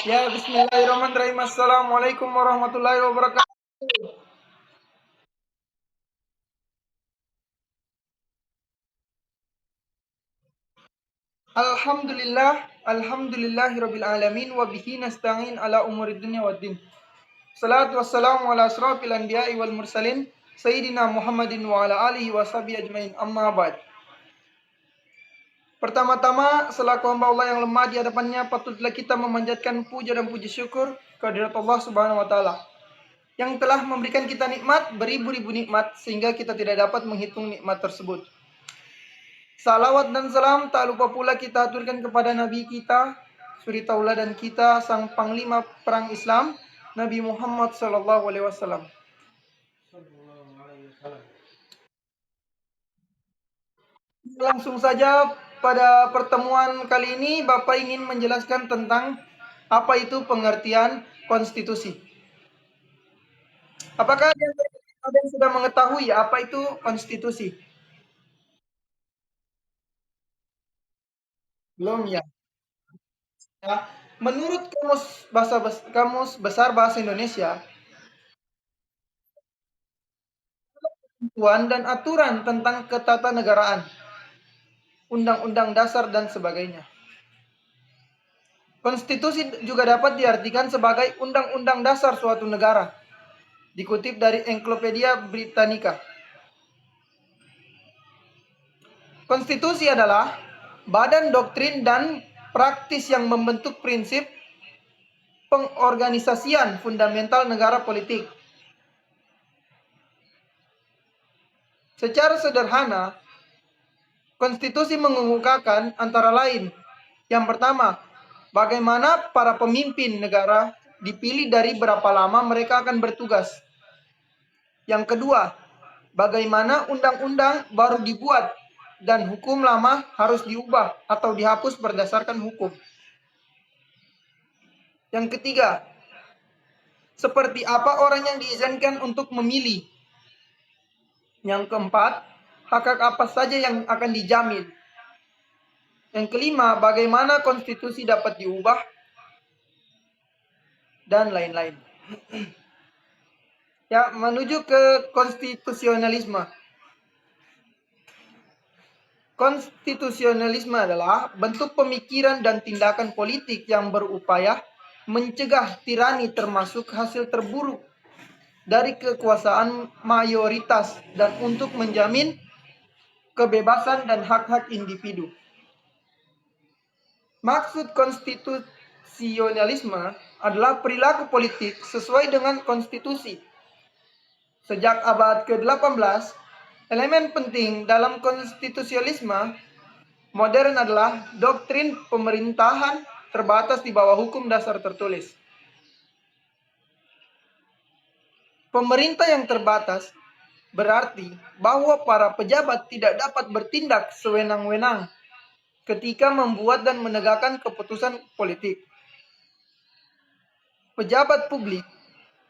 Ya, bismillahirrahmanirrahim. Assalamualaikum warahmatullahi wabarakatuh. Alhamdulillahirabbil alamin wa bihi nasta'in ala umurid dunya waddin. Salatu wassalamu ala asrofil anbiya'i wal mursalin sayyidina Muhammadin wa ala alihi wa sahbihi ajmain. Amma ba'd. Pertama-tama, selaku hamba Allah yang lemah di hadapannya, patutlah kita memanjatkan puja dan puji syukur kehadirat Allah Subhanahu wa taala yang telah memberikan kita nikmat beribu-ribu nikmat sehingga kita tidak dapat menghitung nikmat tersebut. Salawat dan salam tak lupa pula kita aturkan kepada Nabi kita, suri tauladan kita, sang panglima perang Islam, Nabi Muhammad Sallallahu Alaihi Wasallam. Langsung saja pada pertemuan kali ini Bapak ingin menjelaskan tentang apa itu pengertian konstitusi. Apakah ada yang sudah mengetahui apa itu konstitusi? Belum ya? Ya. Menurut kamus besar bahasa Indonesia, ketentuan dan aturan tentang ketatanegaraan, undang-undang dasar dan sebagainya. Konstitusi juga dapat diartikan sebagai undang-undang dasar suatu negara. Dikutip dari Encyclopedia Britannica. Konstitusi adalah badan doktrin dan praktis yang membentuk prinsip pengorganisasian fundamental negara politik. Secara sederhana, konstitusi mengemukakan antara lain, yang pertama, bagaimana para pemimpin negara dipilih dari berapa lama mereka akan bertugas. Yang kedua, bagaimana undang-undang baru dibuat dan hukum lama harus diubah atau dihapus berdasarkan hukum. Yang ketiga, seperti apa orang yang diizinkan untuk memilih. Yang keempat, hak-hak apa saja yang akan dijamin. Yang kelima, bagaimana konstitusi dapat diubah, dan lain-lain. Ya, menuju ke konstitusionalisme. Konstitusionalisme adalah bentuk pemikiran dan tindakan politik yang berupaya mencegah tirani termasuk hasil terburuk dari kekuasaan mayoritas dan untuk menjamin kebebasan dan hak-hak individu. Maksud konstitusionalisme adalah perilaku politik sesuai dengan konstitusi. Sejak abad ke-18, elemen penting dalam konstitusionalisme modern adalah doktrin pemerintahan terbatas di bawah hukum dasar tertulis. Pemerintah yang terbatas berarti bahwa para pejabat tidak dapat bertindak sewenang-wenang ketika membuat dan menegakkan keputusan politik. Pejabat publik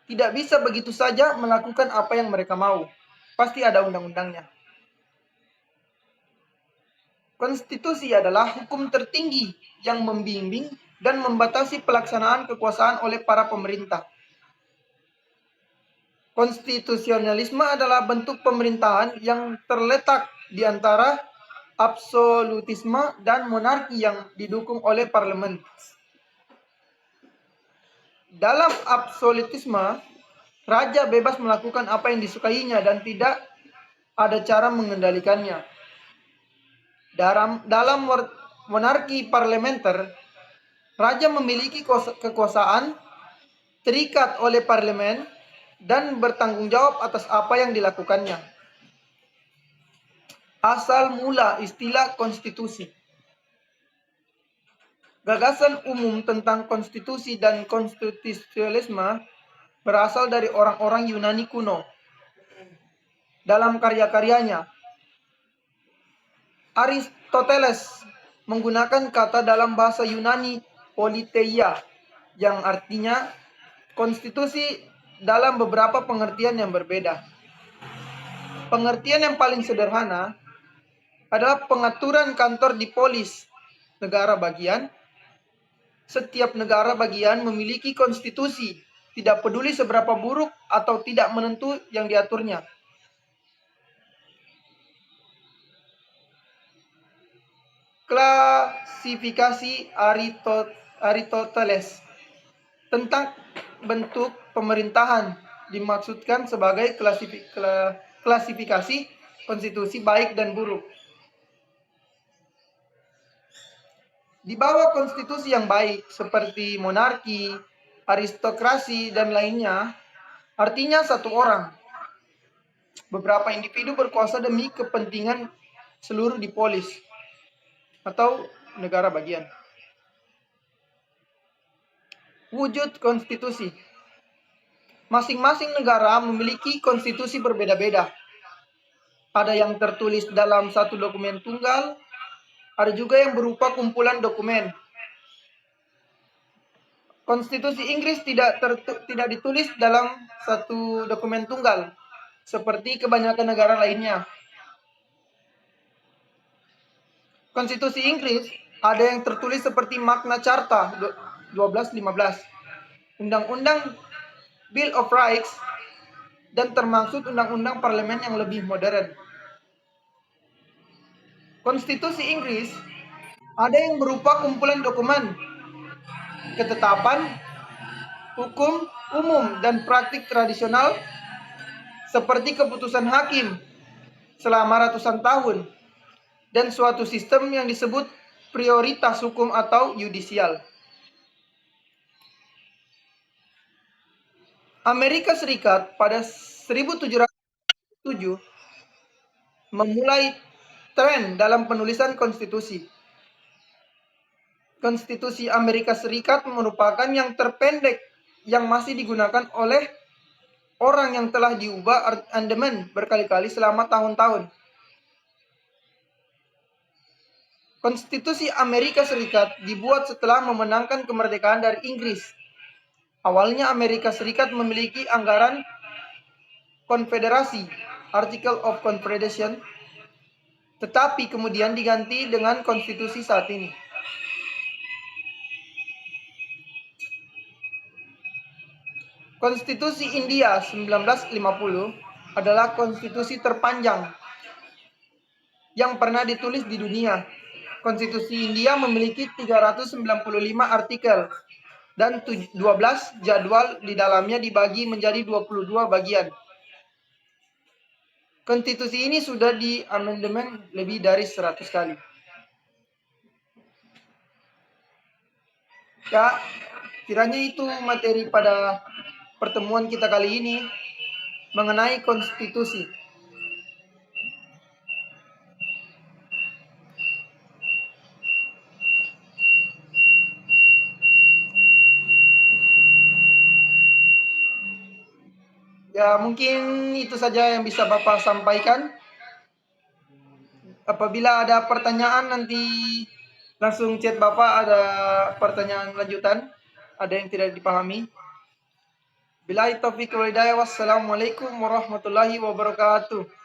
tidak bisa begitu saja melakukan apa yang mereka mau. Pasti ada undang-undangnya. Konstitusi adalah hukum tertinggi yang membimbing dan membatasi pelaksanaan kekuasaan oleh para pemerintah. Konstitusionalisme adalah bentuk pemerintahan yang terletak di antara absolutisme dan monarki yang didukung oleh parlemen. Dalam absolutisme, raja bebas melakukan apa yang disukainya dan tidak ada cara mengendalikannya. Dalam monarki parlementer, raja memiliki kekuasaan terikat oleh parlemen dan bertanggung jawab atas apa yang dilakukannya. Asal mula istilah konstitusi. Gagasan umum tentang konstitusi dan konstitusionalisme berasal dari orang-orang Yunani kuno. Dalam karya-karyanya, Aristoteles menggunakan kata dalam bahasa Yunani politeia yang artinya konstitusi dalam beberapa pengertian yang berbeda. Pengertian yang paling sederhana adalah pengaturan kantor di polis negara bagian Setiap negara bagian memiliki konstitusi, tidak peduli seberapa buruk atau tidak menentu yang diaturnya. Klasifikasi Aristoteles tentang bentuk pemerintahan dimaksudkan sebagai klasifikasi konstitusi baik dan buruk. Di bawah konstitusi yang baik seperti monarki, aristokrasi, dan lainnya, artinya satu orang. Beberapa individu berkuasa demi kepentingan seluruh di polis atau negara bagian. Wujud konstitusi. Masing-masing negara memiliki konstitusi berbeda-beda. Ada yang tertulis dalam satu dokumen tunggal, ada juga yang berupa kumpulan dokumen. Konstitusi Inggris tidak ditulis dalam satu dokumen tunggal, seperti kebanyakan negara lainnya. Konstitusi Inggris ada yang tertulis seperti Magna Carta 1215, Undang-Undang Bill of Rights, dan termasuk undang-undang parlemen yang lebih modern. Konstitusi Inggris ada yang berupa kumpulan dokumen, ketetapan, hukum umum, dan praktik tradisional seperti keputusan hakim selama ratusan tahun dan suatu sistem yang disebut prioritas hukum atau yudisial. Amerika Serikat pada 1707 memulai tren dalam penulisan konstitusi. Konstitusi Amerika Serikat merupakan yang terpendek yang masih digunakan oleh orang yang telah diubah amandemen berkali-kali selama tahun-tahun. Konstitusi Amerika Serikat dibuat setelah memenangkan kemerdekaan dari Inggris. Awalnya Amerika Serikat memiliki anggaran konfederasi, Article of Confederation, tetapi kemudian diganti dengan konstitusi saat ini. Konstitusi India 1950 adalah konstitusi terpanjang yang pernah ditulis di dunia. Konstitusi India memiliki 395 artikel dan 12 jadwal di dalamnya dibagi menjadi 22 bagian. Konstitusi ini sudah diamandemen lebih dari 100 kali. Ya, kiranya itu materi pada pertemuan kita kali ini mengenai konstitusi. Ya, mungkin itu saja yang bisa Bapak sampaikan. Apabila ada pertanyaan nanti langsung chat Bapak, ada pertanyaan lanjutan, ada yang tidak dipahami. Billahi taufiq wal hidayah. Wassalamualaikum warahmatullahi wabarakatuh.